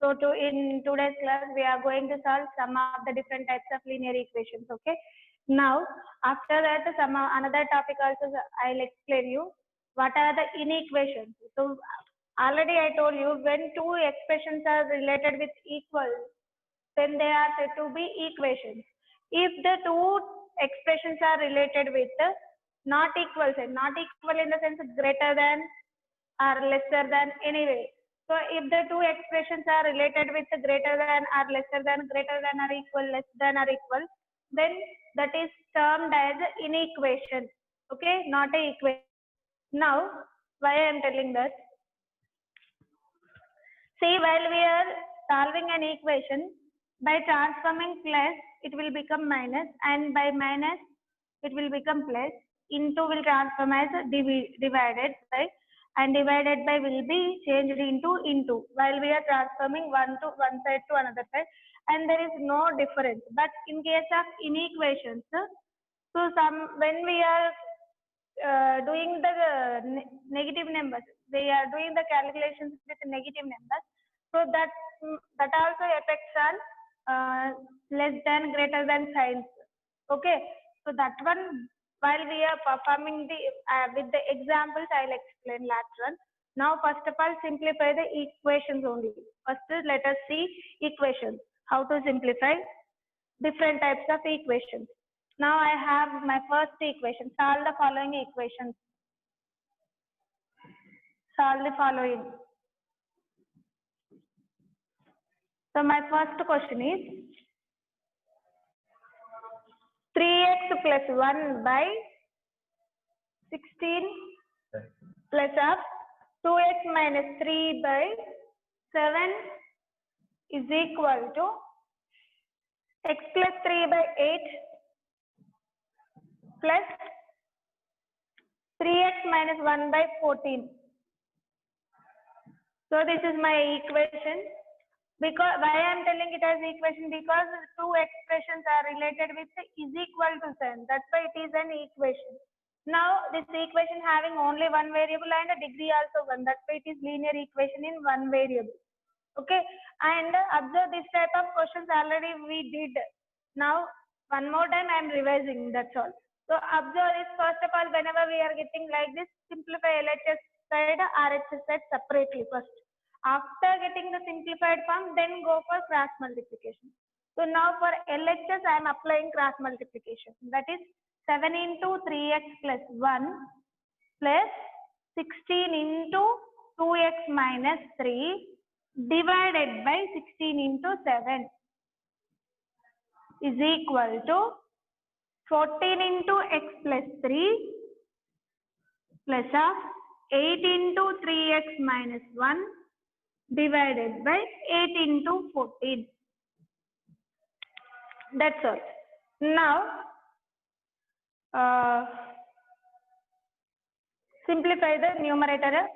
So in today's class, we are going to solve some of the different types of linear equations. Okay. Now, after that, another topic also I'll explain you what are the inequations. So already I told you when two expressions are related with equal, then they are said to be equations. If the two expressions are related with not equal, say not equal in the sense greater than or lesser than anyway. So if the two expressions are related with greater than or lesser than, greater than or equal, less than or equal, then that is termed as inequation. Okay, not a equation. Now, why I am telling that? See, while we are solving an equation, by transforming plus, it will become minus, and by minus, it will become plus. Into will transform as divided by, and divided by will be changed into. While we are transforming one side to another side, and there is no difference. But in case of inequations, so when we are doing the negative numbers, they are doing the calculations with negative numbers, so that also affects on less than, greater than signs. Okay, so that one, while we are performing the with the examples, I'll explain later on. Now first of all, simplify the equations only. First let us see equations, how to simplify different types of equations. Now I have my first equation. Solve the following equations. Solve the following. So my first question is 3x plus 1 by 16 plus of 2x minus 3 by 7 is equal to x plus 3 by 8 plus 3x minus 1 by 14. So this is my equation. Because why I am telling it as equation, because two expressions are related with is equal to 7. That's why it is an equation. Now this equation having only one variable and a degree also one. That's why it is linear equation in one variable. Okay, and observe this type of questions already we did. Now one more time I am revising. That's all. So observe this. First of all, whenever we are getting like this, simplify LHS side, RHS side separately first. After getting the simplified form, then go for cross multiplication. So now for LHS, I am applying cross multiplication. That is 7 into 3x plus 1 plus 16 into 2x minus 3 divided by 16 into 7 is equal to 14 into x plus 3 plus of 8 into 3x minus 1 divided by 8 into 14. That's all. Now, simplify the numerator.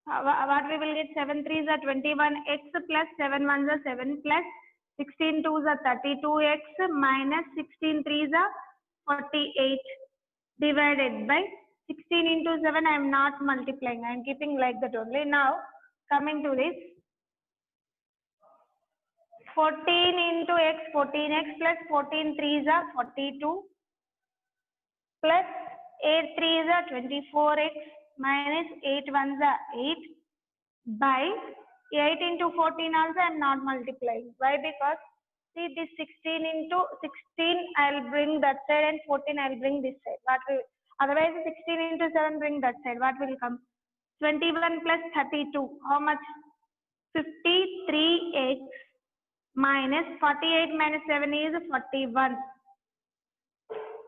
What we will get? 7 3s are 21x plus 7 1s are 7 plus 16 2s are 32x minus 16 3s are 48 divided by 16 into 7. I am not multiplying. I am keeping like that only. Now, coming to this. 14 into x, 14x plus 14 3s are 42 plus 8 3s are 24x minus 8 1s are 8 by 8 into 14 also I am not multiplying. Why? Because see this 16 into 16 I will bring that side and 14 I will bring this side. What will, otherwise 16 into 7 bring that side. What will come? 21 plus 32. How much? 53x. Minus 48 minus 7 is 41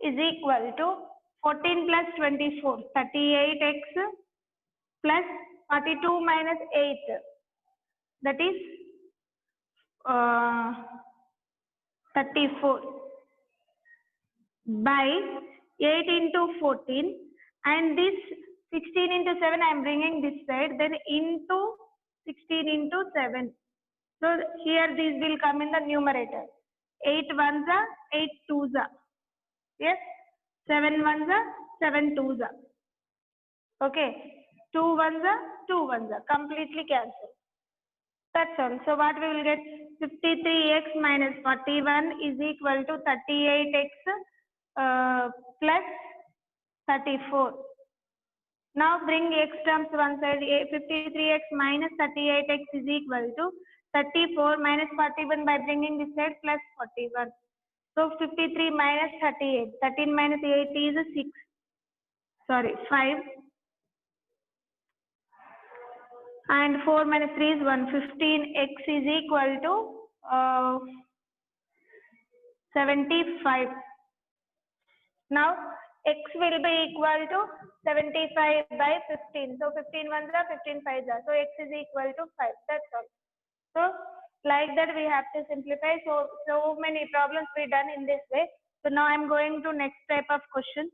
is equal to 14 plus 24, 38x plus 42 minus 8, that is 34 by 8 into 14, and this 16 into 7 I am bringing this side, then into 16 into 7. So here these will come in the numerator. 8 1s are 8 2s are. Yes. 7 1s are 7 2s are. Okay. 2 1s are 2 1s are. Completely cancelled. That's all. So what we will get, 53x minus 41 is equal to 38x plus 34. Now bring x terms one side. 53x minus 38x is equal to 34 minus 41 by bringing this side plus 41. So 53 minus 38. 13 minus 8 is 6. Sorry, 5. And 4 minus 3 is 1. 15x is equal to 75. Now x will be equal to 75 by 15. So 15 ones are 15 fives are. So x is equal to 5. That's all. So like that we have to simplify. So many problems we done in this way. So now I'm going to next type of question.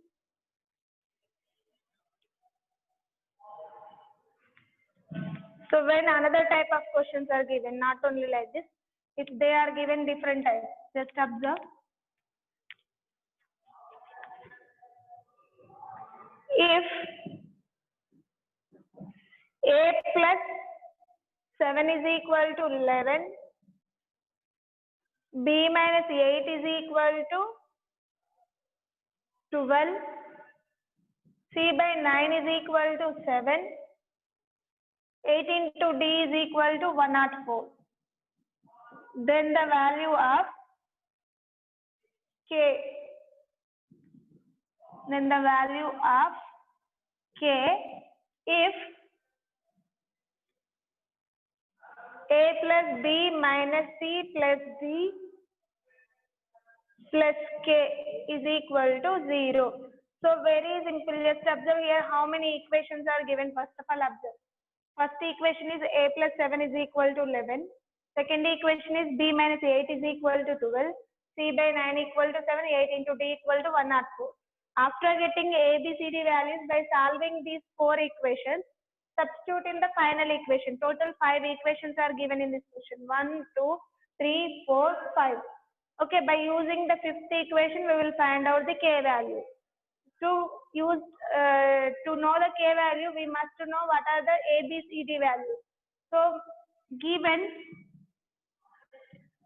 So when another type of questions are given, not only like this, if they are given different types, just observe. If a plus 7 is equal to 11, b minus 8 is equal to 12, c by 9 is equal to 7, 8 into d is equal to 104. Then the value of k, then the value of k if a plus b minus c plus d plus k is equal to 0. So very simple, just observe here how many equations are given. First of all, observe. First equation is a plus 7 is equal to 11. Second equation is b minus 8 is equal to 12. C by 9 equal to 7. 8 into d equal to 104. After getting a, b, c, d values by solving these 4 equations, substitute in the final equation. Total 5 equations are given in this question. 1, 2, 3, 4, 5. Okay, by using the fifth equation, we will find out the k value. To know the k value, we must know what are the a, b, c, d values. So given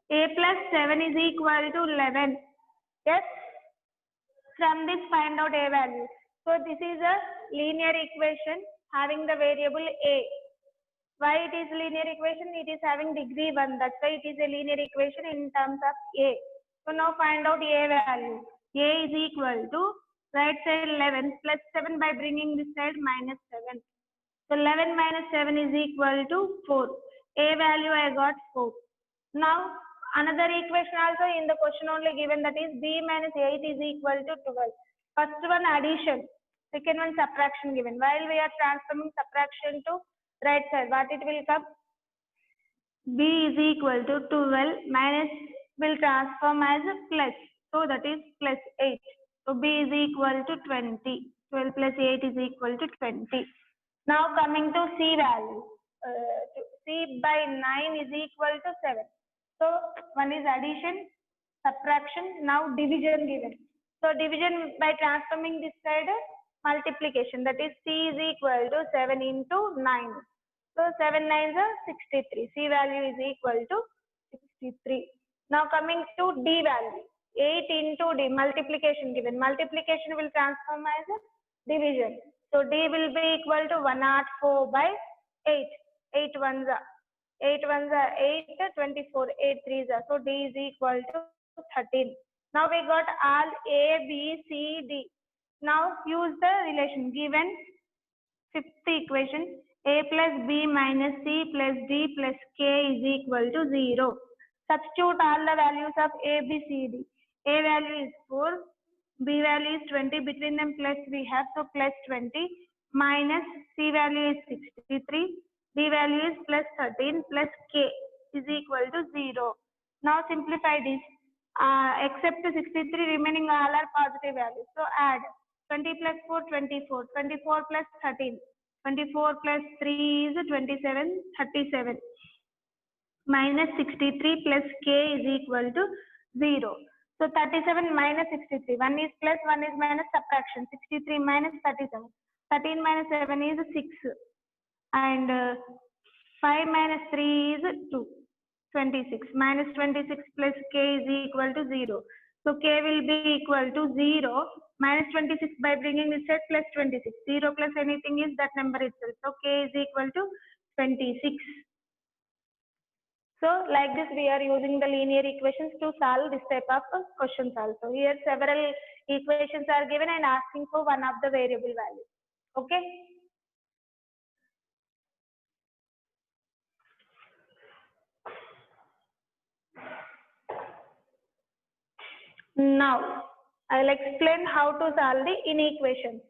a plus 7 is equal to 11. Yes. From this find out a value. So this is a linear equation having the variable a. Why it is linear equation? It is having degree 1. That's why it is a linear equation in terms of a. So now find out a value. A is equal to right side 11 plus 7 by bringing this side minus 7. So 11 minus 7 is equal to 4. A value I got 4. Now another equation also in the question only given, that is b minus 8 is equal to 12. First one addition, second one subtraction given. While we are transforming subtraction to right side, what it will come? B is equal to 12 minus will transform as a plus. So that is plus 8. So B is equal to 20. 12 plus 8 is equal to 20. Now coming to C value. C by 9 is equal to 7. So one is addition, subtraction, now division given. So division by transforming this side multiplication, that is C is equal to 7 into 9. So 7 9s are 63. C value is equal to 63. Now coming to D value. 8 into D, multiplication given. Multiplication will transform as a division. So D will be equal to 104 by 8. 8 ones are 8 ones are 8, 24, 8 threes are. So D is equal to 13. Now we got all A, B, C, D. Now use the relation given fifth equation. A plus B minus C plus D plus K is equal to 0. Substitute all the values of A, B, C, D. A value is 4, B value is 20, between them plus we have, so plus 20, minus C value is 63, D value is plus 13 plus K is equal to 0. Now simplify this. Except 63, remaining all are positive values. So add 20 plus 4, 24, 24 plus 13. 24 plus 3 is 27, 37. Minus 63 plus k is equal to 0. So 37 minus 63. 1 is plus, 1 is minus, subtraction. 63 minus 37. 13 minus 7 is 6. And 5 minus 3 is 2. 26. Minus 26 plus k is equal to 0. So k will be equal to 0. Minus 26 by bringing this side plus 26. 0 plus anything is that number itself. So k is equal to 26. So like this we are using the linear equations to solve this type of questions also. Here several equations are given and asking for one of the variable values. Okay. Now I will explain how to solve the inequations.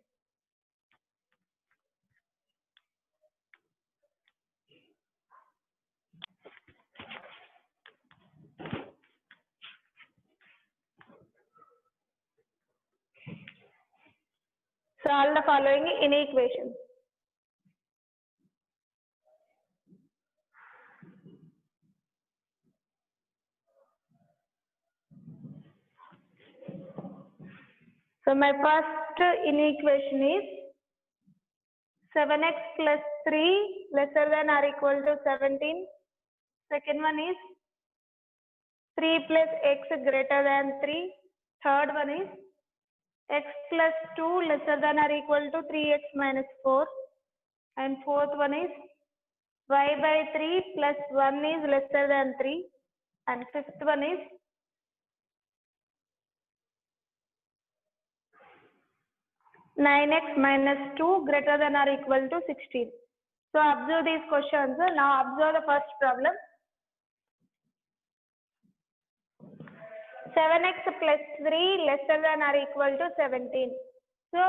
Solve the following inequations. So my first inequation is 7x plus 3 lesser than or equal to 17. Second one is 3 plus x greater than 3. Third one is x plus 2 lesser than or equal to 3x minus 4. And fourth one is y by 3 plus 1 is lesser than 3. And fifth one is 9x minus 2 greater than or equal to 16. So observe these questions. Now observe the first problem. 7x plus 3 lesser than or equal to 17. So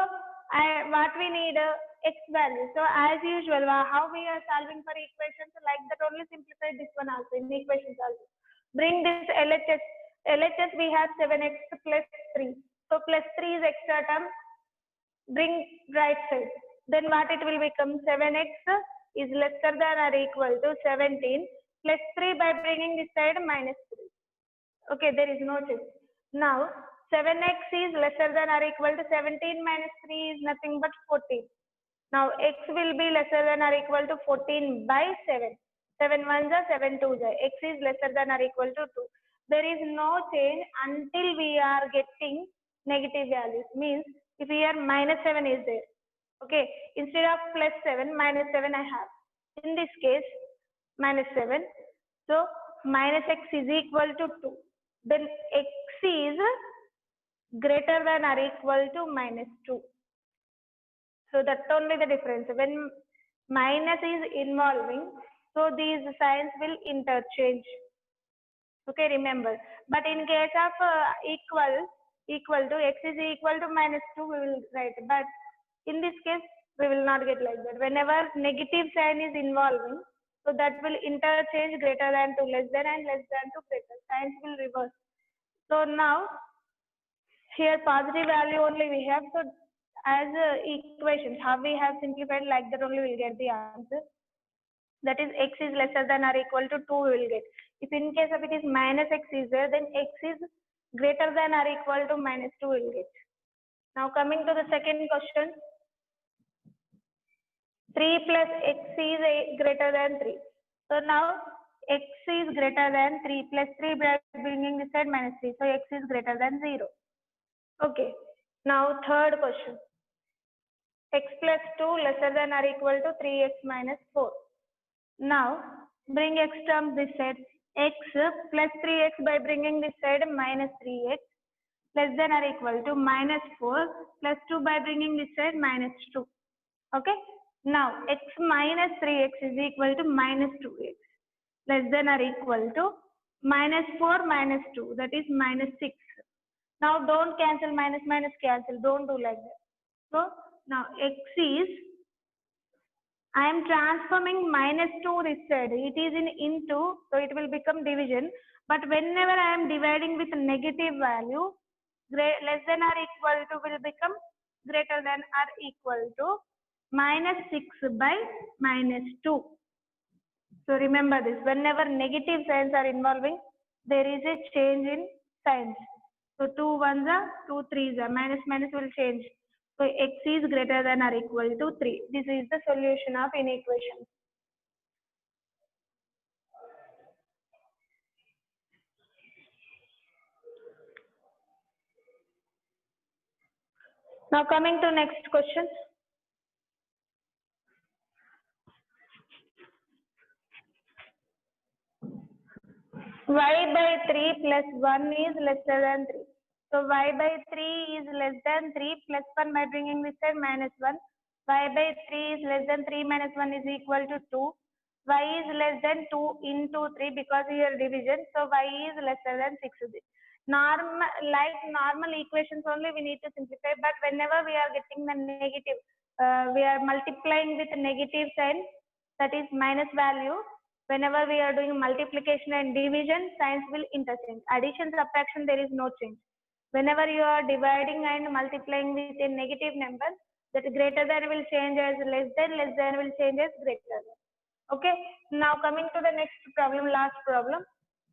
what we need x value. So as usual, how we are solving for equations like that, only simplify this one also in equations also. Bring this LHS. LHS we have 7x plus 3. So plus 3 is extra term. Bring right side. Then what it will become? 7x is lesser than or equal to 17 plus 3 by bringing this side minus 3. Okay, there is no change. Now 7x is lesser than or equal to 17 minus 3 is nothing but 14. Now x will be lesser than or equal to 14 by 7. 7 ones are 7 twos are. X is lesser than or equal to 2. There is no change until we are getting negative values. Means if here minus 7 is there. Okay, instead of plus 7, minus 7 I have. In this case, minus 7. So minus x is equal to 2. Then x is greater than or equal to minus 2. So that's only the difference. When minus is involving, so these signs will interchange. Okay, remember. But in case of equal to, x is equal to minus 2, we will write. But in this case, we will not get like that. Whenever negative sign is involving, so that will interchange greater than 2, less than, and less than 2 greater. Signs will reverse. So now, here positive value only we have. So as equations, how we have simplified like that only we will get the answer. That is x is lesser than or equal to 2 we will get. If in case of it is minus x is there, then x is greater than or equal to minus 2 we will get. Now coming to the second question. 3 plus x is greater than 3. So now x is greater than 3 plus 3 by bringing this side minus 3. So x is greater than 0. Okay. Now third question. X plus 2 lesser than or equal to 3x minus 4. Now bring x terms this side. X plus 3x by bringing this side minus 3x less than or equal to minus 4 plus 2 by bringing this side minus 2. Okay. Now x minus 3x is equal to minus 2x less than or equal to minus 4 minus 2, that is minus 6. Now don't cancel minus minus cancel, don't do like that. So now x is, I am transforming minus 2 this side, it is in into, so it will become division. But whenever I am dividing with negative value, less than or equal to will become greater than or equal to minus 6 by minus 2. So remember this, whenever negative signs are involving, there is a change in signs. So 2 ones are 2 threes are, minus minus will change. So x is greater than or equal to 3. This is the solution of inequation. Now coming to next question. Y by 3 plus 1 is lesser than 3. So y by 3 is less than 3 plus 1 by bringing this side minus 1. Y by 3 is less than 3 minus 1 is equal to 2. Y is less than 2 into 3 because here division. So y is lesser than 6. Normal equations only we need to simplify, but whenever we are getting the negative, we are multiplying with negative sign, that is minus value. Whenever we are doing multiplication and division, signs will interchange. Addition, subtraction, there is no change. Whenever you are dividing and multiplying with a negative number, that greater than will change as less than will change as greater than. Okay. Now coming to the next problem, last problem.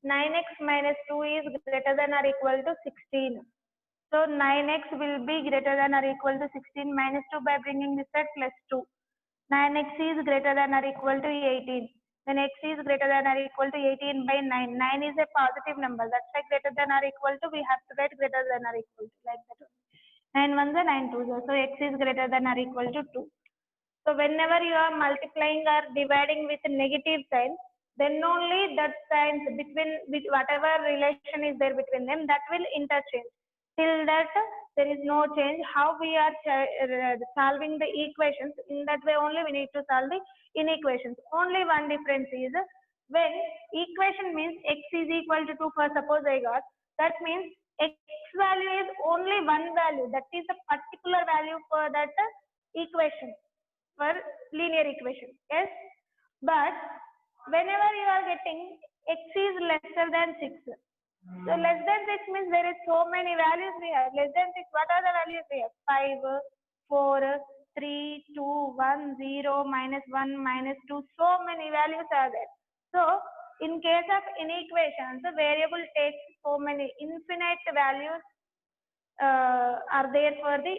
9x minus 2 is greater than or equal to 16. So 9x will be greater than or equal to 16 minus 2 by bringing this side plus 2. 9x is greater than or equal to 18. Then x is greater than or equal to 18 by 9. 9 is a positive number. That's why greater than or equal to, we have to write greater than or equal to, like that. 9 ones are 9 twos. So x is greater than or equal to 2. So whenever you are multiplying or dividing with a negative sign, then only that signs with whatever relation is there between them, that will interchange. Till that there is no change. How we are solving the equations, in that way only we need to solve the inequations. Only one difference is, when equation means x is equal to 2, for suppose I got, that means x value is only one value, that is a particular value for that equation, for linear equation. Yes, but whenever you are getting x is lesser than 6, so less than 6 means there is so many values we have. Less than 6, what are the values we have? 5, 4, 3, 2, 1, 0, minus 1, minus 2. So many values are there. So in case of inequations, the variable takes so many infinite values are there for the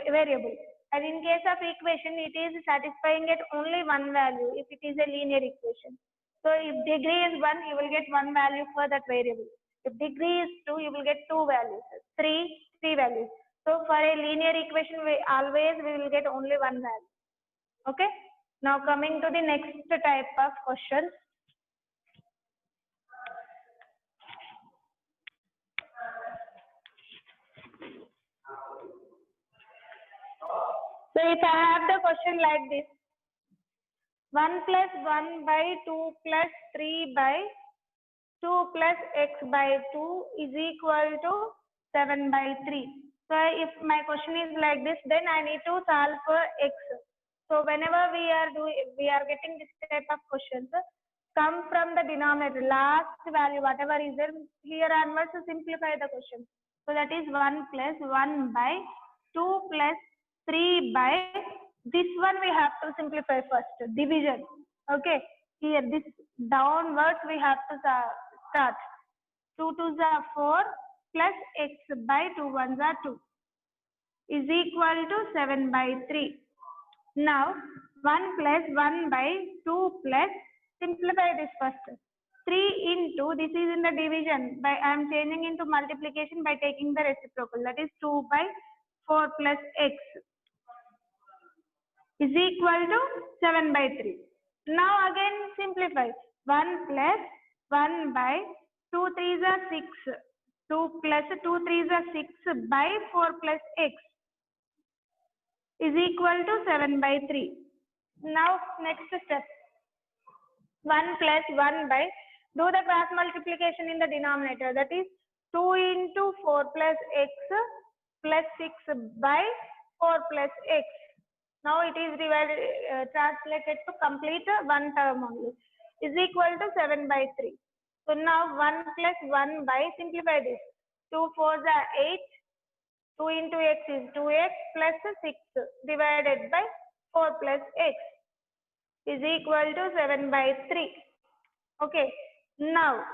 variable. And in case of equation, it is satisfying at only one value if it is a linear equation. So if degree is 1, you will get one value for that variable. If degree is 2, you will get two values. Three values. So for a linear equation, we will get only one value. Okay. Now coming to the next type of question. So if I have the question like this, 1 plus 1 by 2 plus 3 by 2 plus x by 2 is equal to 7 by 3. So if my question is like this, then I need to solve for x. So whenever we are getting this type of questions, come from the denominator, last value, whatever is there, here onwards to simplify the question. So that is 1 plus 1 by 2 plus 3 by, this one we have to simplify first, division. Okay, here this downwards we have to start. 2 2s are 4 plus x by 2 1s are 2 is equal to 7 by 3. Now 1 plus 1 by 2 plus, simplify this first. 3 into, this is in the division, by I am changing into multiplication by taking the reciprocal, that is 2 by 4 plus x is equal to 7 by 3. Now again simplify. 1 plus 1 by 2 3s are 6. 2 plus 2 3s are 6 by 4 plus x is equal to 7 by 3. Now next step. 1 plus 1 by, do the cross multiplication in the denominator, that is 2 into 4 plus x plus 6 by 4 plus x. Now it is divided, translated to complete one term only, is equal to 7 by 3. So now 1 plus 1 by, simplify this. 2 4s are 8. 2 into x is 2x plus 6 divided by 4 plus x is equal to 7 by 3. Okay. Now,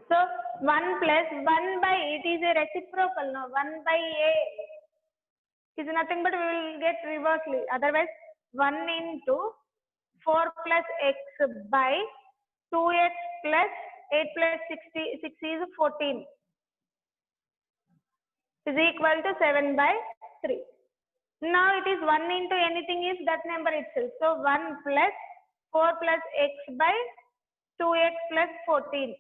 so 1 plus 1 by, it is a reciprocal now. 1 by a is nothing but we will get reversely. Otherwise, 1 into 4 plus x by 2x plus 8 plus 6 is 14. is equal to 7 by 3. Now it is 1 into anything is that number itself. So 1 plus 4 plus x by 2x plus 14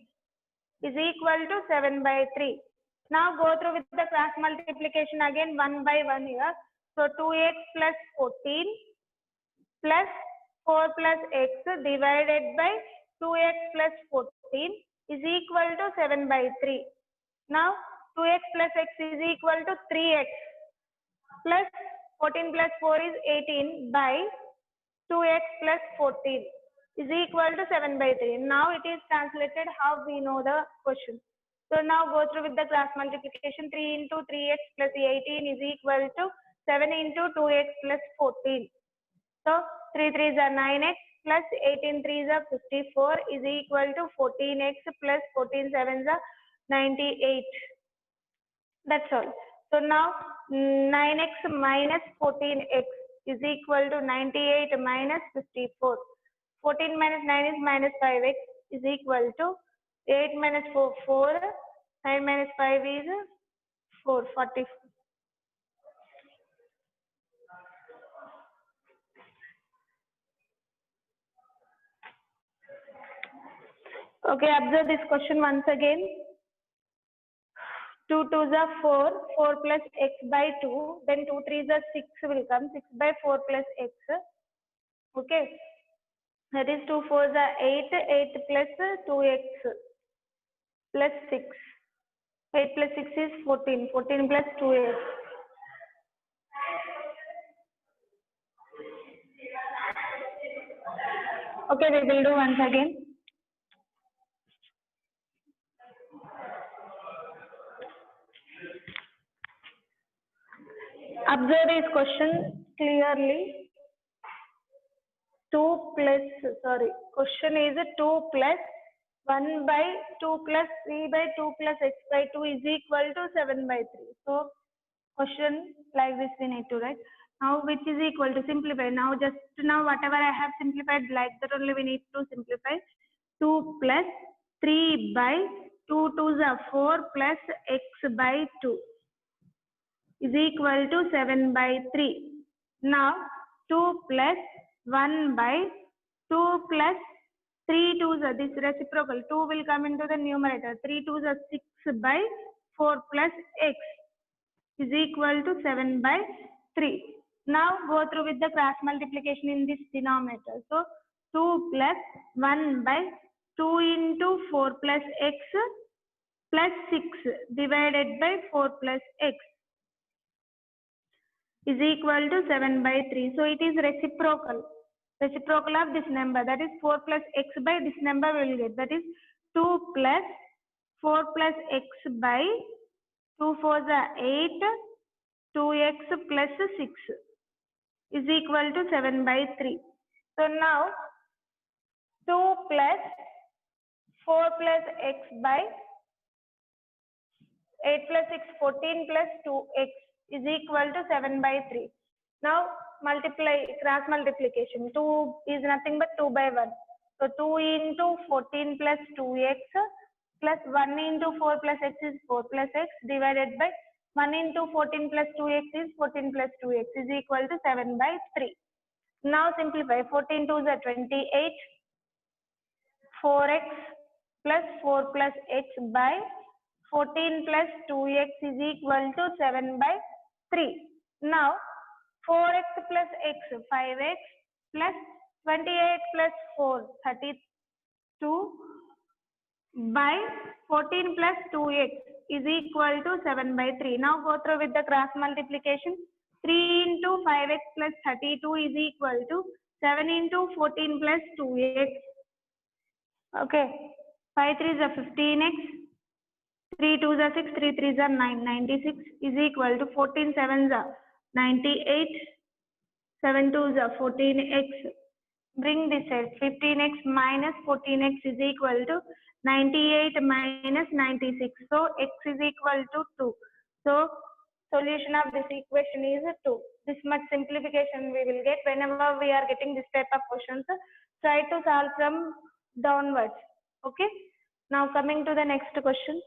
is equal to 7 by 3. Now go through with the cross multiplication again 1 by 1 here. So 2x plus 14 plus 4 plus x divided by 2x plus 14 is equal to 7 by 3. Now 2x plus x is equal to 3x plus 14 plus 4 is 18 by 2x plus 14 is equal to 7 by 3. Now it is translated how we know the question. So now go through with the cross multiplication. 3 into 3x plus 18 is equal to 7 into 2x plus 14. So 3 3s are 9x plus 18 3s are 54 is equal to 14x plus 14 7s are 98. That's all. So now 9x minus 14x is equal to 98 minus 54. 14 minus 9 is minus 5x is equal to 8 minus 4, 4. 9 minus 5 is 4, 44. Okay, observe this question once again. 2 2s are 4, 4 plus x by 2, then 2 3s are 6 will come, 6 by 4 plus x. Okay, that is 2 4s are 8, 8 plus 2x plus 6. 8 plus 6 is 14, 14 plus 2x. Okay, we will do once again. Observe this question clearly. 2 plus, question is 2 plus 1 by 2 plus 3 by 2 plus x by 2 is equal to 7 by 3. So, question like this we need to write. Now, which is equal to simplify. Now, just now whatever I have simplified like that only we need to simplify. 2 plus 3 by 2 2s are 4 plus x by 2 is equal to 7 by 3. Now, 2 plus 1 by 2 plus 3 2s are this reciprocal. 2 will come into the numerator. 3 2s are 6 by 4 plus x is equal to 7 by 3. Now, go through with the cross multiplication in this denominator. So, 2 plus 1 by 2 into 4 plus x plus 6 divided by 4 plus x is equal to 7 by 3. So, it is reciprocal. Reciprocal of this number, that is 4 plus x by this number we will get, that is 2 plus 4 plus x by 2 4s are 8, 2x plus 6 is equal to 7 by 3. So, now 2 plus 4 plus x by 8 plus 6, 14 plus 2x is equal to 7 by 3. Now, multiply, cross multiplication. 2 is nothing but 2 by 1. So, 2 into 14 plus 2x plus 1 into 4 plus x is 4 plus x divided by 1 into 14 plus 2x is 14 plus 2x is equal to 7 by 3. Now, simplify. 14 2s are 28. 4x plus 4 plus x by 14 plus 2x is equal to 7 by 3. Now, 4x plus x, 5x plus 28 plus 4, 32 by 14 plus 2x is equal to 7 by 3. Now, go through with the cross multiplication. 3 into 5x plus 32 is equal to 7 into 14 plus 2x. Okay, 5 3s are 15x, 3 2s are 6, 3 3s are 9, 96 is equal to 14 7s are 98, 7 2s are 14x. Bring this side, 15x minus 14x is equal to 98 minus 96. So, x is equal to 2. So, solution of this equation is 2. This much simplification we will get whenever we are getting this type of questions. Try to solve from downwards. Okay. Now coming to the next question.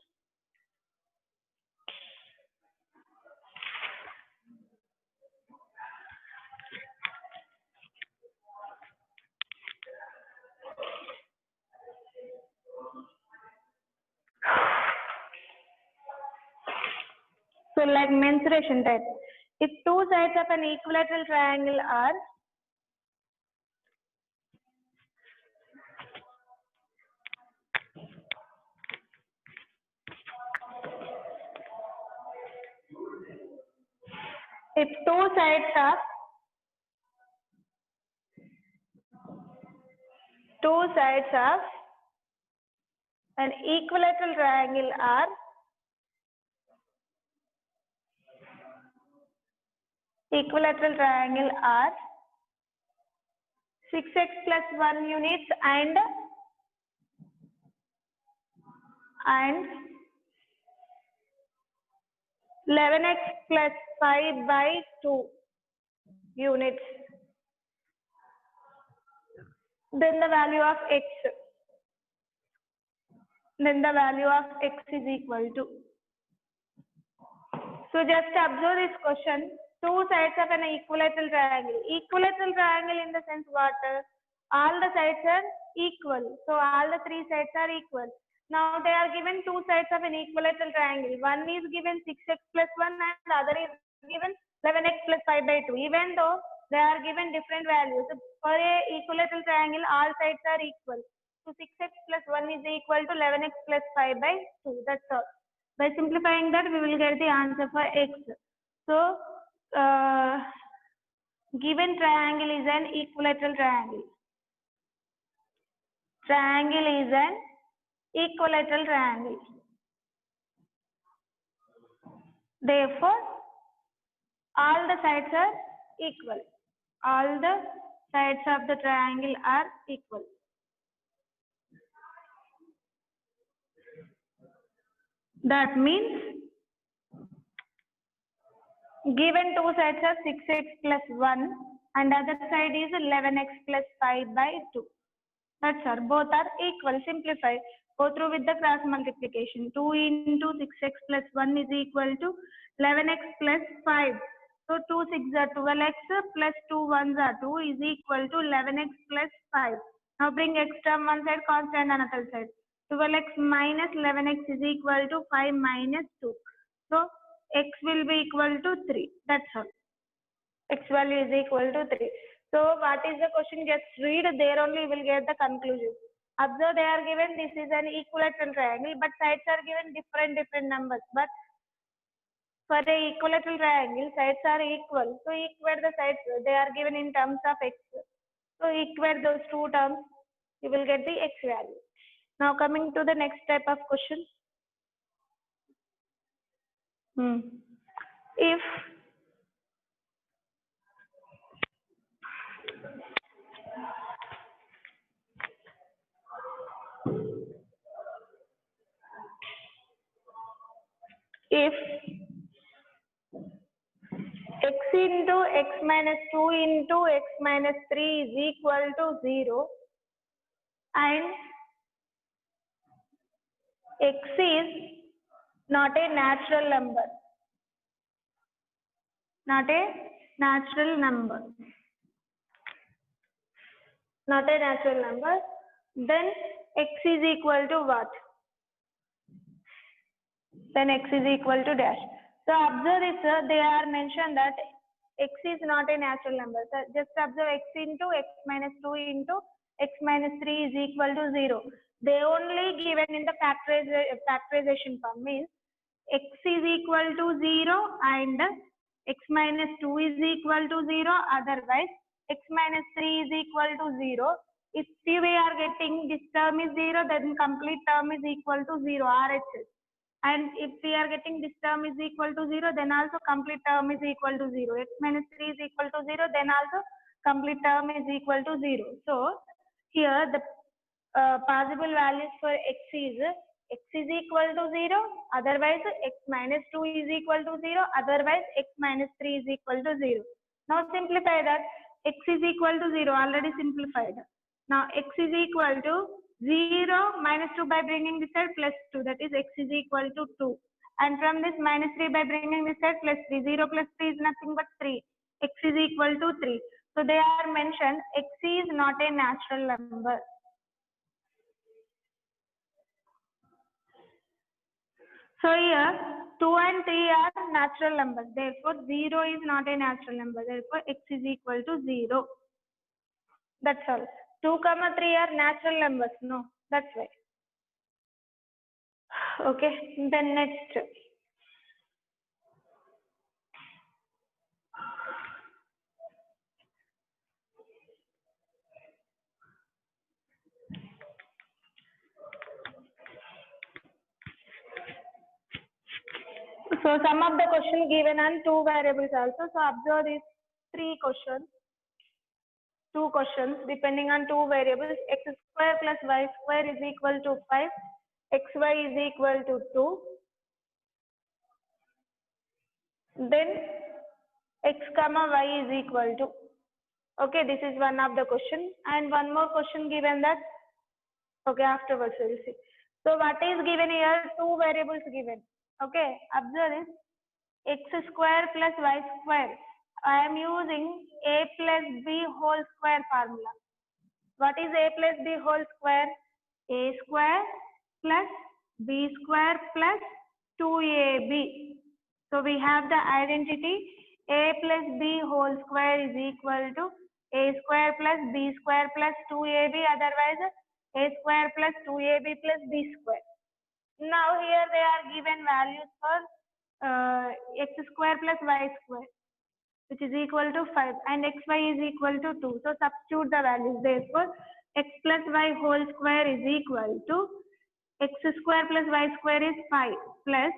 like mensuration type. If two sides of an equilateral triangle are if two sides of an equilateral triangle are 6x plus 1 units and 11x plus 5 by 2 units, then the value of x is equal to. So just observe this question. Two sides of an equilateral triangle. Equilateral triangle in the sense what? All the sides are equal. So all the three sides are equal. Now they are given two sides of an equilateral triangle. One is given 6x plus 1 and the other is given 11x plus 5 by 2. Even though they are given different values. For a equilateral triangle, all sides are equal. So 6x plus 1 is equal to 11x plus 5 by 2. That's all. By simplifying that, we will get the answer for x. So, given triangle is an equilateral triangle. Triangle is an equilateral triangle. Therefore, all the sides are equal. All the sides of the triangle are equal. That means given two sides are 6x plus 1 and other side is 11x plus 5 by 2. That's all. Both are equal. Simplify. Go through with the cross multiplication. 2 into 6x plus 1 is equal to 11x plus 5. So 2 6 are 12x plus 2 1s are 2 is equal to 11x plus 5. Now bring x term one side, constant another side. 12x minus 11x is equal to 5 minus 2. So x will be equal to 3. That's all. X value is equal to 3. So what is the question? Just read. There only you will get the conclusion. Observe, they are given this is an equilateral triangle, but sides are given different numbers. But for a equilateral triangle, sides are equal. So equate the sides. They are given in terms of x. So equate those two terms. You will get the x value. Now coming to the next type of question. If x into x minus 2 into x minus 3 is equal to 0 and x is not a natural number. Not a natural number. Not a natural number. Then x is equal to what? Then x is equal to dash. So observe this, they are mentioned that x is not a natural number. So just observe x into x minus 2 into x minus 3 is equal to 0. They only given in the factorization form, means x is equal to 0 and x minus 2 is equal to 0. Otherwise, x minus 3 is equal to 0. If we are getting this term is 0, then complete term is equal to 0, RHS. And if we are getting this term is equal to 0, then also complete term is equal to 0. X minus 3 is equal to 0, then also complete term is equal to 0. So here the possible values for x is equal to 0, otherwise x minus 2 is equal to 0, otherwise x minus 3 is equal to 0. Now simplify that. X is equal to 0, already simplified. Now x is equal to 0 minus 2 by bringing this side plus 2, that is x is equal to 2. And from this minus 3 by bringing this side plus 3, 0 plus 3 is nothing but 3. X is equal to 3. So they are mentioned x is not a natural number. So here 2 and 3 are natural numbers. Therefore 0 is not a natural number. Therefore x is equal to 0. That's all. 2, 3 are natural numbers. No, that's why. Okay, then next. So some of the question given on 2 variables also. So observe these 3 questions. 2 questions depending on 2 variables. X square plus y square is equal to 5. Xy is equal to 2. Then x comma y is equal to. Okay, this is one of the question. And one more question given that. Okay, afterwards we will see. So what is given here? 2 variables given. Okay, observe this. X square plus y square. I am using a plus b whole square formula. What is a plus b whole square? A square plus b square plus 2ab. So we have the identity a plus b whole square is equal to a square plus b square plus 2ab, otherwise a square plus 2ab plus b square. Now here they are given values for x square plus y square, which is equal to 5, and xy is equal to 2. So substitute the values. Therefore, x plus y whole square is equal to x square plus y square is 5 plus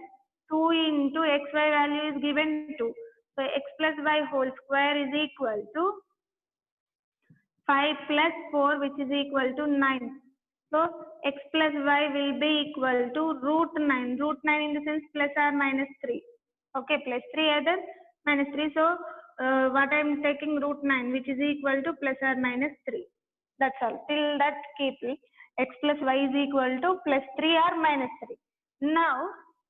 2 into xy value is given 2. So x plus y whole square is equal to 5 plus 4, which is equal to 9. So x plus y will be equal to root 9. Root 9 in the sense plus or minus 3. Okay, plus 3 either minus 3. So what I am taking root 9, which is equal to plus or minus 3. That's all. Till that keep it. X plus y is equal to plus 3 or minus 3. Now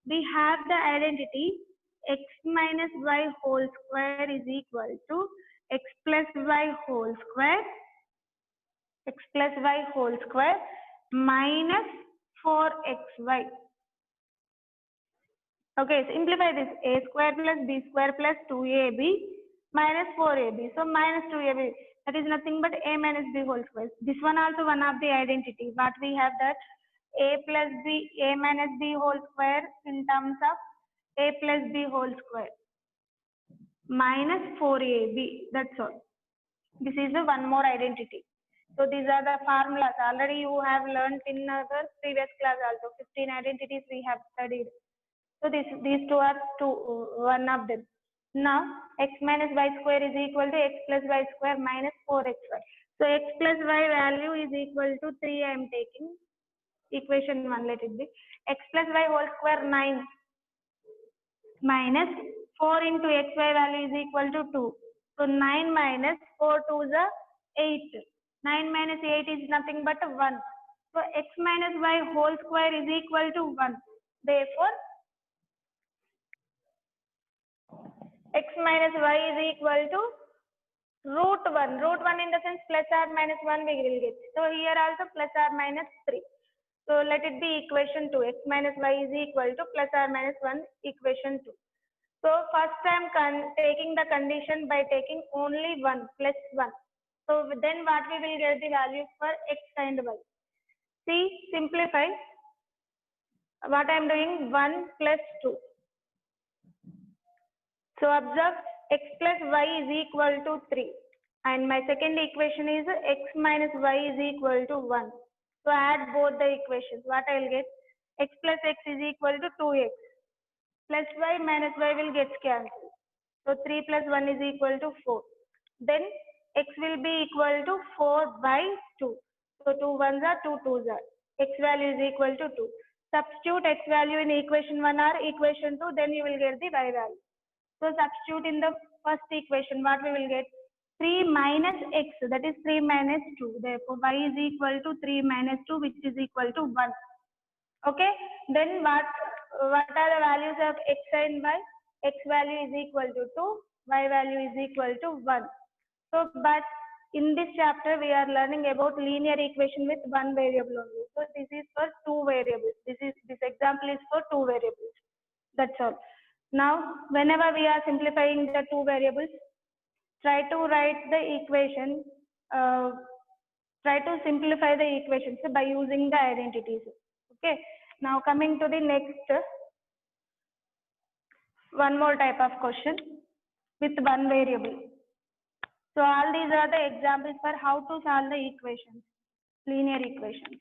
we have the identity x minus y whole square is equal to x plus y whole square, x plus y whole square minus 4xy. Okay, simplify this. A square plus b square plus 2ab minus 4ab. So minus 2ab, that is nothing but a minus b whole square. This one also one of the identity. What we have that a plus b, a minus b whole square in terms of a plus b whole square minus 4ab. That's all. This is the one more identity. So these are the formulas. Already you have learned in the previous class also. 15 identities we have studied. So these two are one of them. Now x minus y square is equal to x plus y square minus 4xy. So x plus y value is equal to 3. I am taking equation 1. Let it be x plus y whole square 9 minus 4 into xy value is equal to 2. So 9 minus 4 to the 8. 9 minus 8 is nothing but 1. So x minus y whole square is equal to 1. Therefore, x minus y is equal to root 1. Root 1 in the sense plus or minus 1 we will get. So here also plus or minus 3. So let it be equation 2. X minus y is equal to plus or minus 1 equation 2. So first I am taking the condition by taking only 1 plus 1. So then what we will get the values for x and y. See, simplify. What I am doing 1 plus 2. So observe x plus y is equal to 3. And my second equation is x minus y is equal to 1. So add both the equations. What I will get? X plus x is equal to 2x. Plus y minus y will get cancelled. So 3 plus 1 is equal to 4. Then x will be equal to 4 by 2. So 2 ones are 2 twos are. X value is equal to 2. Substitute x value in equation 1 or equation 2, then you will get the y value. So substitute in the first equation, what we will get? 3 minus x, that is 3 minus 2. Therefore, y is equal to 3 minus 2, which is equal to 1. Okay, then what are the values of x and y? X value is equal to 2, y value is equal to 1. So, but in this chapter, we are learning about linear equation with one variable only. So, this is for two variables. This example is for two variables. That's all. Now, whenever we are simplifying the two variables, try to write the equation, try to simplify the equations by using the identities. Okay. Now coming to the next, one more type of question with one variable. So all these are the examples for how to solve the equations, linear equations.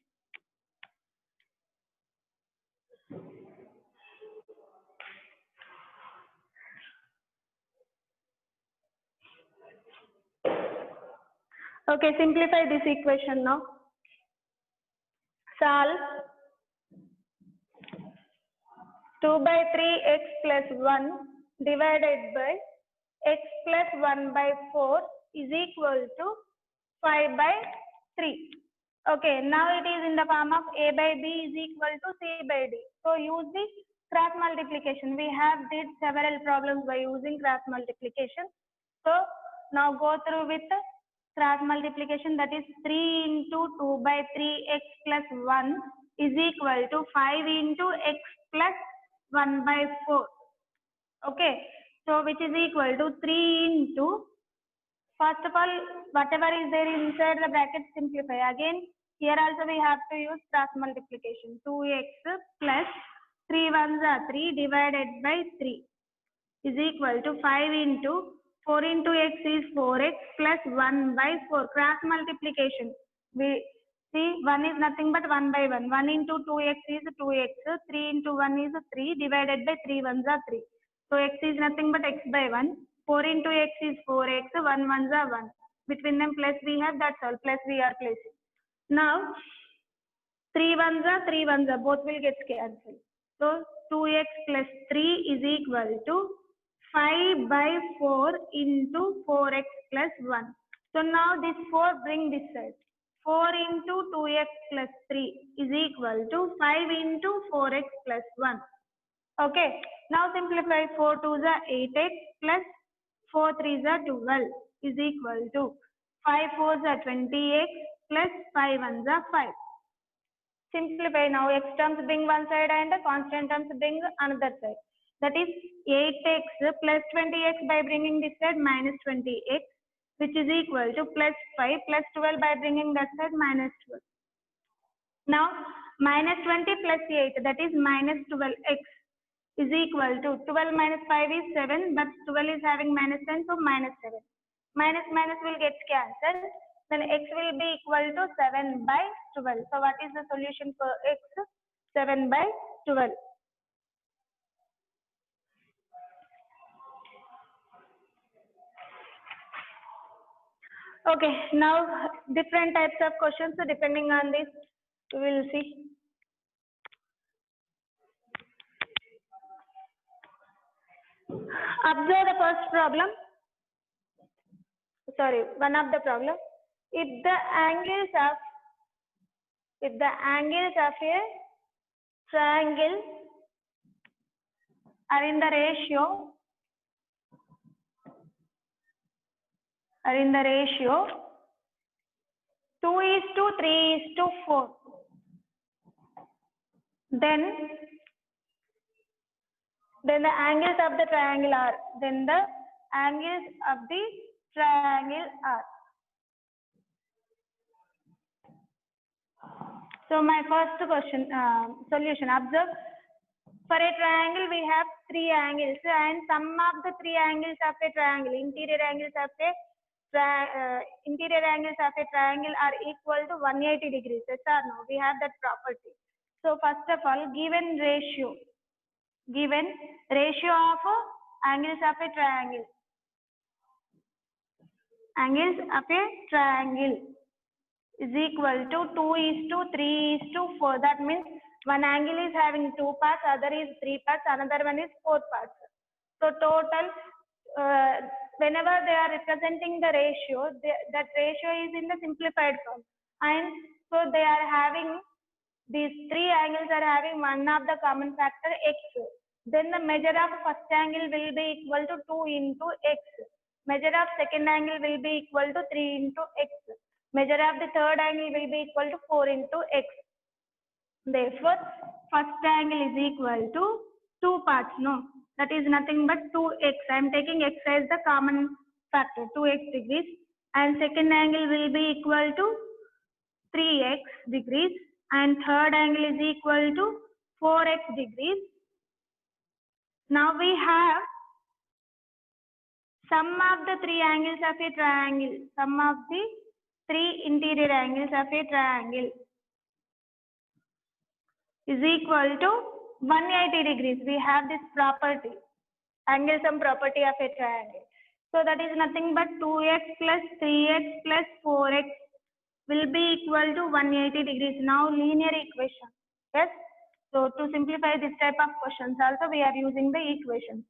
Okay, simplify this equation now. Solve 2 by 3x plus 1 divided by x plus 1 by 4 is equal to 5 by 3. Okay, now it is in the form of a by b is equal to c by d. So use the cross multiplication. We have did several problems by using cross multiplication. So now go through with cross multiplication, that is 3 into 2 by 3x plus 1 is equal to 5 into x plus 1 by 4. Okay, so which is equal to 3 into, first of all, whatever is there inside the bracket, simplify. Again, here also we have to use cross multiplication. 2x plus 3 ones are 3 divided by 3 is equal to 5 into 4 into x is 4x plus 1 by 4. Cross multiplication. We see 1 is nothing but 1 by 1. 1 into 2x is 2x. 3 into 1 is 3 divided by 3 ones are 3. So x is nothing but x by 1. 4 into x is 4x. 1 ones are 1. Between them plus we have, that's all. Plus we are placing. Now 3 ones are both will get cancelled. So 2x plus 3 is equal to 5 by 4 into 4x plus 1. So now this 4 bring this side. 4 into 2x plus 3 is equal to 5 into 4x plus 1. Okay. Now simplify. 4 2s are 8x plus 4 3s are 12 is equal to 5 4s are 20x plus 5 1s are 5. Simplify now. X terms bring one side and constant terms bring another side. That is 8x plus 20x by bringing this side minus 20x, which is equal to plus 5 plus 12 by bringing that side minus 12. Now minus 20 plus 8, that is minus 12x is equal to 12 minus 5 is 7, but 12 is having minus 10, so minus 7. Minus minus will get cancelled. Then x will be equal to 7 by 12. So what is the solution for x? 7 by 12. Okay, now different types of questions. So depending on this, we will see. Observe the first problem. Sorry, one of the problem. If the angles of a triangle are in the ratio 2:3:4, then the angles of the triangle are, So my first question, solution. Observe, for a triangle we have 3 angles, and sum of the 3 angles of a triangle, interior angles of a triangle are equal to 180 degrees. Yes or no? We have that property. So first of all, given ratio of angles of a triangle. Angles of a triangle is equal to 2:3:4. That means one angle is having 2 parts, other is 3 parts, another one is 4 parts. So total, whenever they are representing the ratio, that ratio is in the simplified form. And so they are having, these 3 angles are having one of the common factor x. Then the measure of first angle will be equal to 2 into x. Measure of second angle will be equal to 3 into x. Measure of the third angle will be equal to 4 into x. Therefore, first angle is equal to two parts, no, that is nothing but 2x. I am taking x as the common factor, 2x degrees, and second angle will be equal to 3x degrees, and third angle is equal to 4x degrees. Now we have sum of the three angles of a triangle, sum of the three interior angles of a triangle is equal to 180 degrees. We have this property, angle sum property of a triangle. So that is nothing but 2x plus 3x plus 4x will be equal to 180 degrees. Now linear equation. Yes. So to simplify this type of questions also we are using the equation.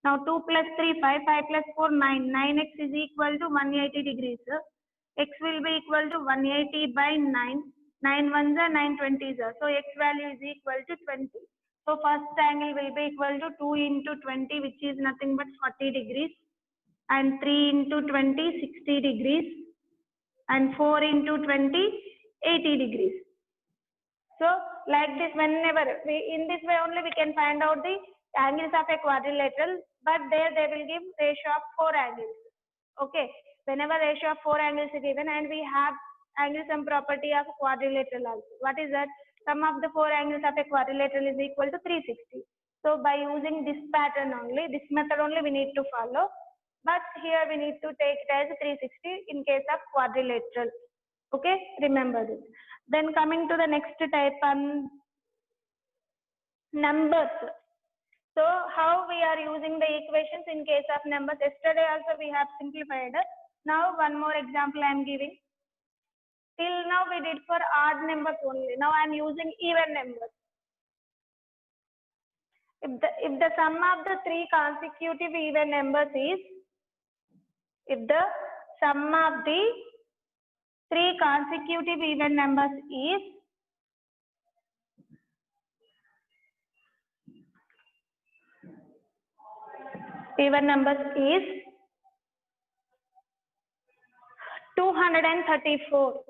Now 2 plus 3, 5, 5 plus 4, 9. 9x is equal to 180 degrees. X will be equal to 180 by 9. 9 ones are 9 20s are. So x value is equal to 20. So first angle will be equal to 2 into 20, which is nothing but 40 degrees. And 3 into 20, 60 degrees. And 4 into 20, 80 degrees. So like this, whenever we, in this way only we can find out the angles of a quadrilateral, but there they will give ratio of 4 angles. Okay, whenever ratio of 4 angles is given, and we have angle sum property of quadrilateral also. What is that? Sum of the 4 angles of a quadrilateral is equal to 360. So by using this pattern only, this method only we need to follow. But here we need to take it as 360 in case of quadrilateral. Okay, remember this. Then coming to the next type on numbers. So how we are using the equations in case of numbers? Yesterday also we have simplified. Now one more example I am giving. Till now we did for odd numbers only. Now I am using even numbers. If the sum of the three consecutive even numbers is, if the sum of the three consecutive even numbers is even numbers is 234.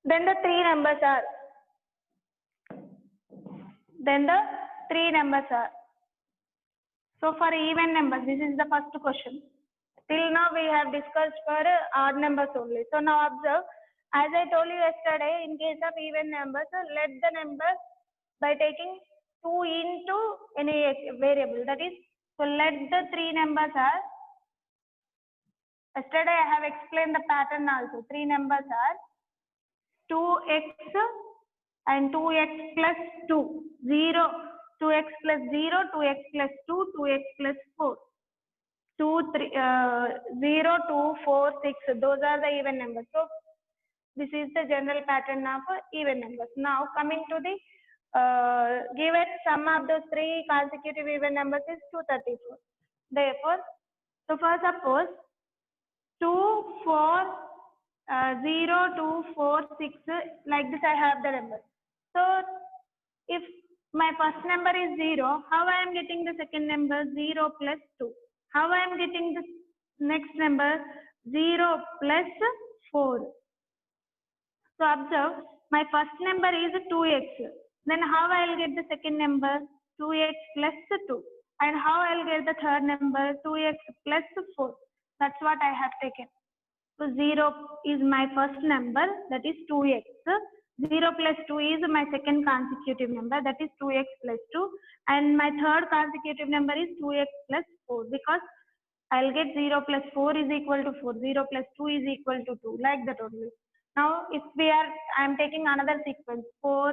Then the three numbers are. So for even numbers, this is the first question. Till now we have discussed for odd numbers only. So now observe, as I told you yesterday, in case of even numbers, let the numbers by taking 2 into any variable. That is, so let the three numbers are, yesterday I have explained the pattern also. Three numbers are 2x and 2x plus 2, 0, 2x plus 0, 2x plus 2, 2x plus 4. 2, 3, 0, 2, 4, 6, those are the even numbers. So this is the general pattern of even numbers. Now coming to the given sum of those three consecutive even numbers is 234. Therefore, so first suppose 2, 4, 0, 2, 4, 6, like this I have the number. So if my first number is 0, how I am getting the second number? 0 plus 2. How I am getting the next number? 0 plus 4. So observe, my first number is 2x. Then how I will get the second number? 2x plus 2. And how I will get the third number? 2x plus 4. That's what I have taken. So 0 is my first number, that is 2x. 0 plus 2 is my second consecutive number, that is 2x plus 2. And my third consecutive number is 2x plus 4, because I'll get 0 plus 4 is equal to 4, 0 plus 2 is equal to 2, like that only. Now if I am taking another sequence, 4,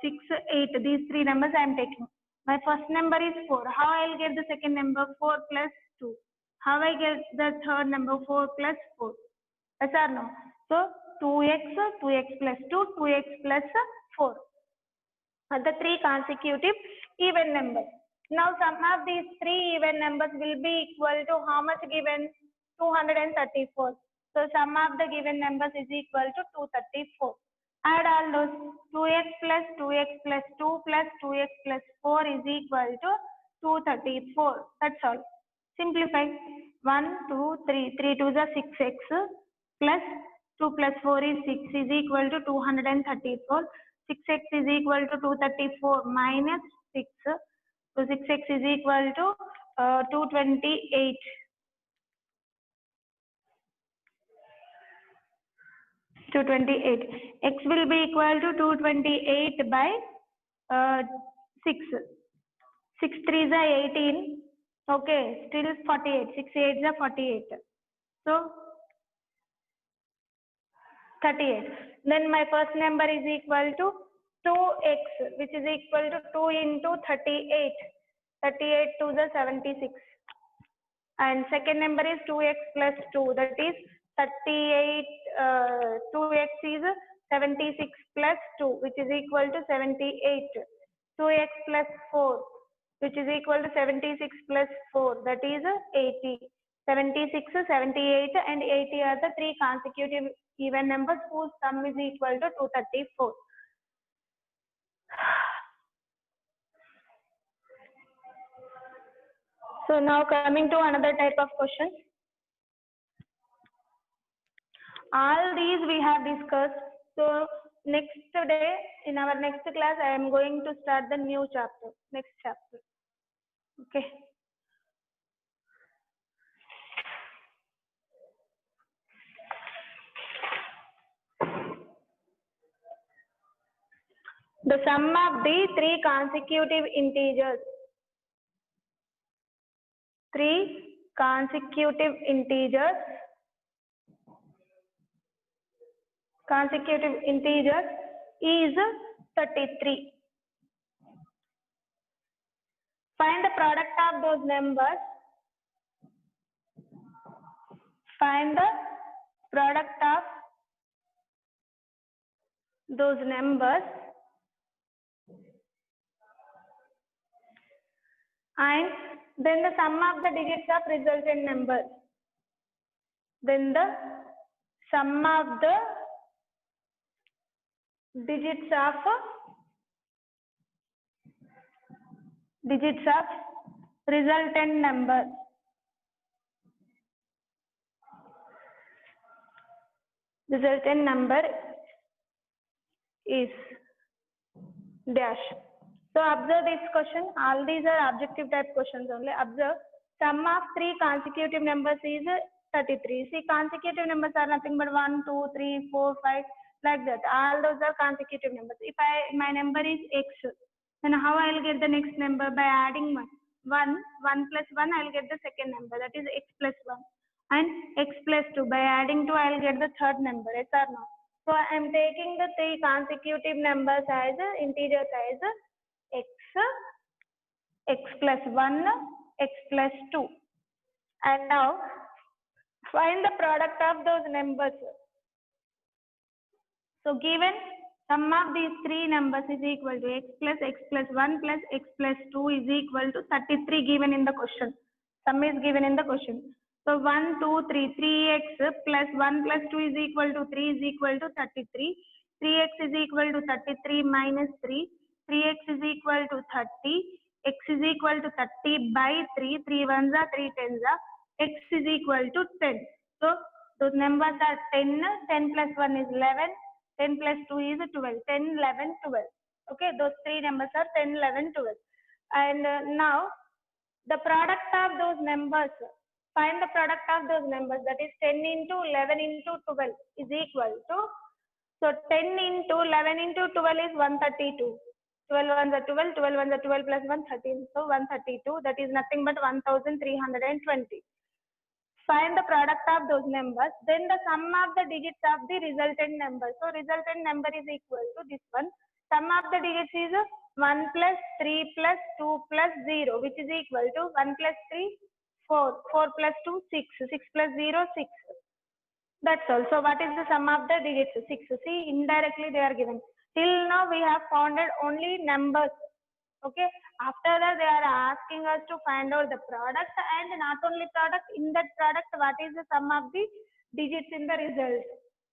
6, 8, these three numbers I am taking. My first number is 4. How I'll get the second number? 4 plus 2. How I get the third number? 4 plus 4. Yes or no? So 2x, 2x plus 2, 2x plus 4 are the three consecutive even numbers. Now sum of these three even numbers will be equal to how much given? 234. So sum of the given numbers is equal to 234. Add all those. 2x plus 2x plus 2 plus 2x plus 4 is equal to 234. That's all. Simplify. 1, 2, 3. 3 2 is 6x plus 2 plus 4 is 6 is equal to 234. 6x is equal to 234 minus 6. So 6x is equal to 228. 228. X will be equal to 228 by 6. 6 3s are 18. Okay, still 48. 6 8s are 48. So 38. Then my first number is equal to 2x, which is equal to 2 into 38. 38 to the 76. And second number is 2x plus 2, that is 38. 2x is 76 plus 2, which is equal to 78. 2x plus 4, which is equal to 76 plus 4, that is 80. 76, 78 and 80 are the three consecutive even numbers whose sum is equal to 234. So now coming to another type of question. All these we have discussed. So next day, in our next class, I am going to start the new chapter, next chapter. Okay. The sum of the three consecutive integers. Three consecutive integers. Consecutive integers is 33. Find the product of those numbers. Find the product of those numbers and then the sum of the digits of resultant numbers. Then the sum of the digits of resultant numbers. Resultant number is dash. So observe this question. All these are objective type questions only. Observe, sum of three consecutive numbers is 33. See, consecutive numbers are nothing but 1, 2, 3, 4, 5, like that. All those are consecutive numbers. If my number is x, then how I will get the next number? By adding 1. 1 plus 1, I will get the second number, that is x plus 1. And x plus 2, by adding 2, I will get the third number, yes or no? So I am taking the three consecutive numbers as integers as x plus 1, x plus 2. And now find the product of those numbers. So given sum of these three numbers is equal to x plus 1 plus x plus 2 is equal to 33 given in the question. Sum is given in the question. So 1, 2, 3, 3x plus 1 plus 2 is equal to 3 is equal to 33. 3x is equal to 33 minus 3. 3x is equal to 30. X is equal to 30 by 3. 3 ones are 3 tens are. X is equal to 10. So those numbers are 10. 10 plus 1 is 11. 10 plus 2 is 12. 10, 11, 12. Okay, those three numbers are 10, 11, 12. And now the product of those numbers. Find the product of those numbers, that is 10 into 11 into 12 is equal to, so 10 into 11 into 12 is 132. 12 ones are 12, 12 ones are 12 plus 1, 13. So 132, that is nothing but 1320. Find the product of those numbers, then the sum of the digits of the resultant number. So resultant number is equal to this one. Sum of the digits is 1 plus 3 plus 2 plus 0, which is equal to 1 plus 3, 4, 4 plus 2, 6, 6 plus 0, 6. That's all. So what is the sum of the digits? 6. See, indirectly they are given. Till now we have founded only numbers. Okay. After that they are asking us to find out the product, and not only product, in that product what is the sum of the digits in the result.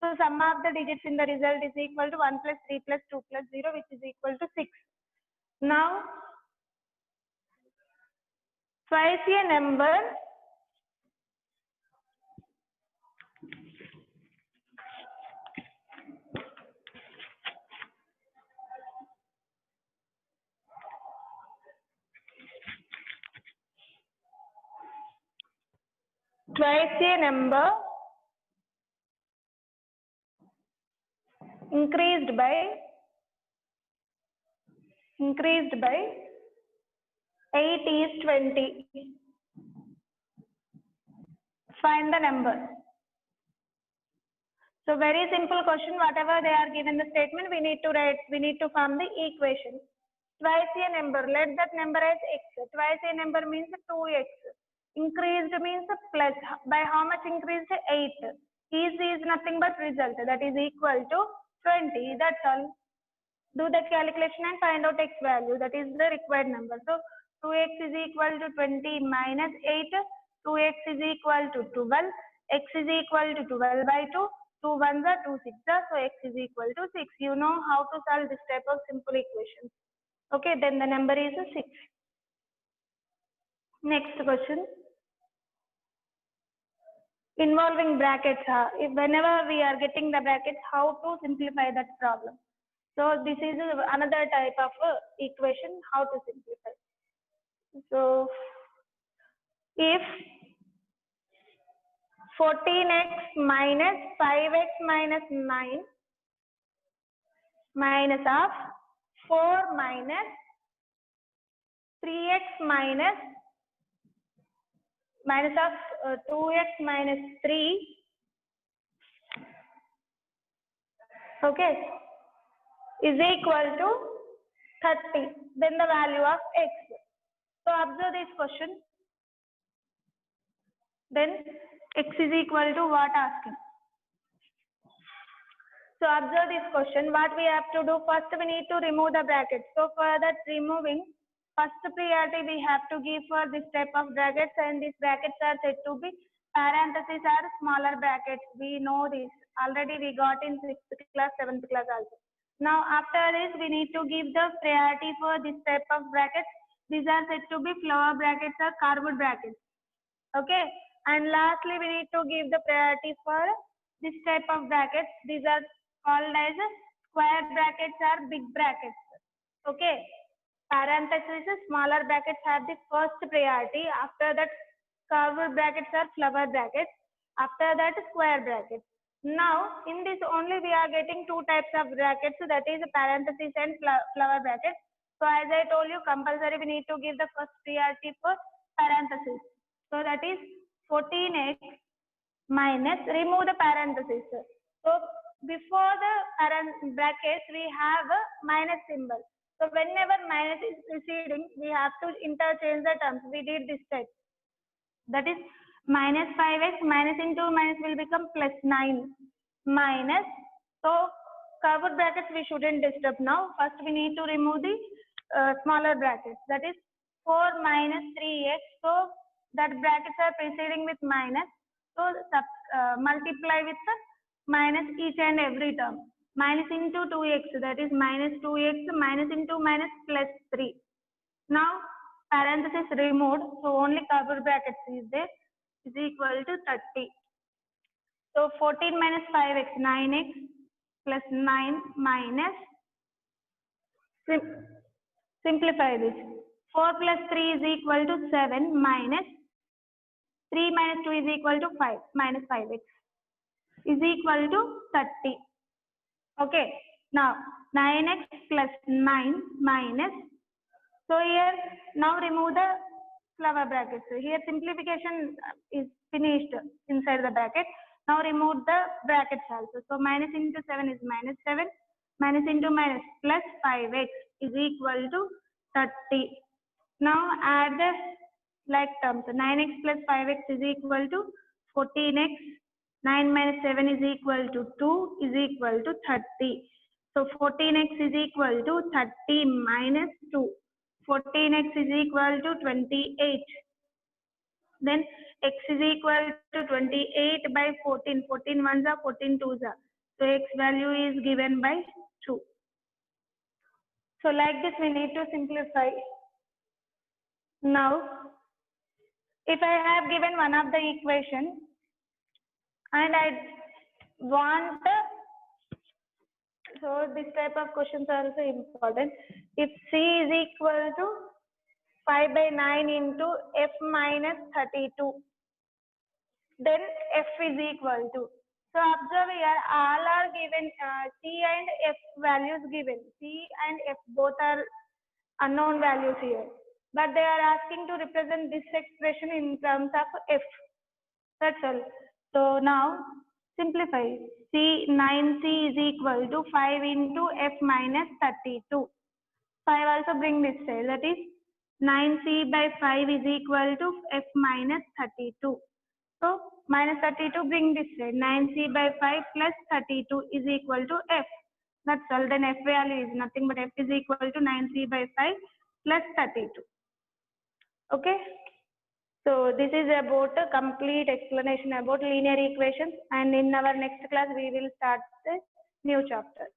So sum of the digits in the result is equal to 1 plus 3 plus 2 plus 0, which is equal to 6. Now twice a number twice a number increased by 8 is 20. Find the number. So very simple question. Whatever they are given the statement, we need to write. We need to form the equation. Twice a number. Let that number as x. Twice a number means 2x. Increased means plus. By how much increased? 8. Is nothing but result. That is equal to 20. That's all. Do the calculation and find out x value. That is the required number. So 2x is equal to 20 minus 8. 2x is equal to 12. X is equal to 12 by 2. 2 1s are 2 6s are, so x is equal to 6. You know how to solve this type of simple equation. Okay, then the number is 6. Next question. Involving brackets. If whenever we are getting the brackets, how to simplify that problem. So this is another type of equation, how to simplify. So if 14x minus 5x minus 9 minus of 4 minus 3x minus of 2x minus 3, okay, is equal to 30. Then the value of x. So observe this question. Then x is equal to what asking? So observe this question. What we have to do? First we need to remove the brackets. So for that removing, first priority we have to give for this type of brackets, and these brackets are said to be parentheses or smaller brackets. We know this. Already we got in 6th class, 7th class also. Now after this we need to give the priority for this type of brackets. These are said to be flower brackets or curved brackets. Okay. And lastly we need to give the priority for this type of brackets. These are called as square brackets or big brackets. Okay. Parentheses, smaller brackets have the first priority. After that, curved brackets are flower brackets. After that, square brackets. Now, in this only we are getting two types of brackets. So that is parentheses and flower brackets. So as I told you, compulsory we need to give the first priority for parentheses. So that is 14x minus, remove the parentheses. So before the brackets, we have a minus symbol. So whenever minus is preceding, we have to interchange the terms. We did this type. That is minus 5x, minus into minus will become plus 9 minus. So curved brackets we shouldn't disturb now. First we need to remove the smaller brackets. That is 4 minus 3x. So that brackets are preceding with minus. So multiply with the minus each and every term. Minus into 2x, that is minus 2x, minus into minus plus 3. Now parenthesis removed, so only curved brackets is there, is equal to 30. So 14 minus 5x, 9x plus 9 minus, simplify this. 4 plus 3 is equal to 7 minus 3 minus 2 is equal to 5 minus 5x is equal to 30. Okay. Now 9x plus 9 minus. So here now remove the flower brackets. So here simplification is finished inside the bracket. Now remove the brackets also. So minus into 7 is minus 7. Minus into minus plus 5x is equal to 30. Now add the like terms. So 9x plus 5x is equal to 14x. 9 minus 7 is equal to 2 is equal to 30. So 14x is equal to 30 minus 2. 14x is equal to 28. Then x is equal to 28 by 14. 14 ones are 14 twos are. So x value is given by 2. So like this we need to simplify. Now if I have given one of the equation and I want, so this type of questions are also important. If C is equal to 5 by 9 into F minus 32, then f is equal to. So observe here, all are given, c and f values given. C and f both are unknown values here, but they are asking to represent this expression in terms of f. That's all. So now simplify. C 9c is equal to 5 into f minus 32. 5 also bring this side, that is 9c by 5 is equal to f minus 32. So minus 32 bring this side, 9c by 5 plus 32 is equal to f. That's all. Then f value is nothing but f is equal to 9c by 5 plus 32. Okay. So this is about a complete explanation about linear equations, and in our next class we will start the new chapter.